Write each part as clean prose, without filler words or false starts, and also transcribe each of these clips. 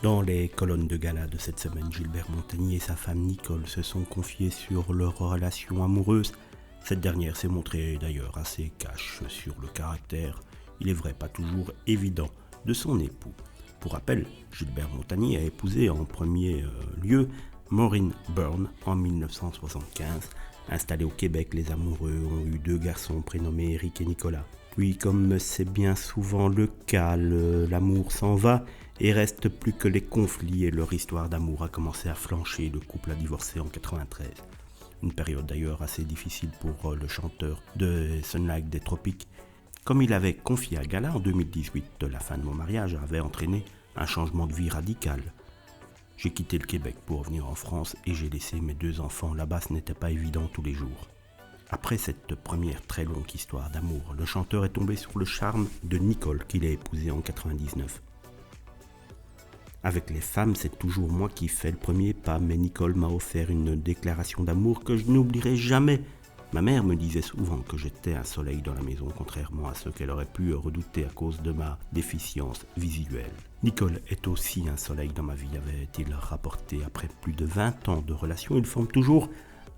Dans les colonnes de gala de cette semaine, Gilbert Montagny et sa femme Nicole se sont confiés sur leur relation amoureuse. Cette dernière s'est montrée d'ailleurs assez cash sur le caractère, il est vrai pas toujours évident, de son époux. Pour rappel, Gilbert Montagny a épousé en premier lieu Maureen Byrne en 1975. Installés au Québec, les amoureux ont eu 2 garçons prénommés Eric et Nicolas. Puis, comme c'est bien souvent le cas, l'amour s'en va et reste plus que les conflits et leur histoire d'amour a commencé à flancher. Le couple a divorcé en 1993. Une période d'ailleurs assez difficile pour le chanteur de Sun Lake des Tropiques. Comme il avait confié à Gala en 2018, la fin de mon mariage avait entraîné un changement de vie radical. J'ai quitté le Québec pour venir en France et j'ai laissé mes 2 enfants là-bas, ce n'était pas évident tous les jours. Après cette première très longue histoire d'amour, le chanteur est tombé sur le charme de Nicole qu'il a épousée en 1999. Avec les femmes, c'est toujours moi qui fais le premier pas, mais Nicole m'a offert une déclaration d'amour que je n'oublierai jamais. Ma mère me disait souvent que j'étais un soleil dans la maison, contrairement à ce qu'elle aurait pu redouter à cause de ma déficience visuelle. Nicole est aussi un soleil dans ma vie, avait-il rapporté. Après plus de 20 ans de relation, ils forment toujours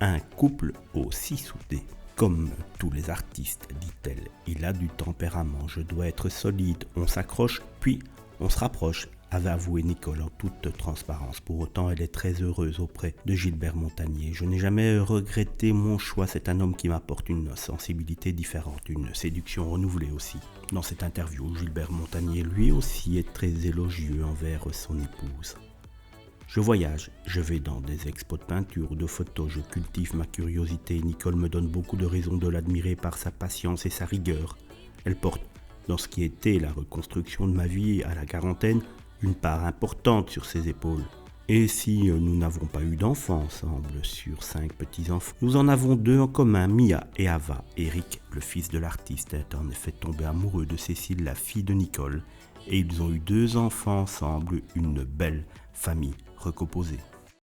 un couple aussi soudé. Comme tous les artistes, dit-elle, il a du tempérament, je dois être solide, on s'accroche, puis on se rapproche, avait avoué Nicole en toute transparence. Pour autant, elle est très heureuse auprès de Gilbert Montagny. Je n'ai jamais regretté mon choix, c'est un homme qui m'apporte une sensibilité différente, une séduction renouvelée aussi. Dans cette interview, Gilbert Montagny lui aussi est très élogieux envers son épouse. Je voyage, je vais dans des expos de peinture, de photos, je cultive ma curiosité. Nicole me donne beaucoup de raisons de l'admirer par sa patience et sa rigueur. Elle porte, dans ce qui était la reconstruction de ma vie à la quarantaine, une part importante sur ses épaules. Et si nous n'avons pas eu d'enfants ensemble, sur 5 petits-enfants, nous en avons 2 en commun, Mia et Ava. Eric, le fils de l'artiste, est en effet tombé amoureux de Cécile, la fille de Nicole, et ils ont eu 2 enfants ensemble, une belle famille recomposée.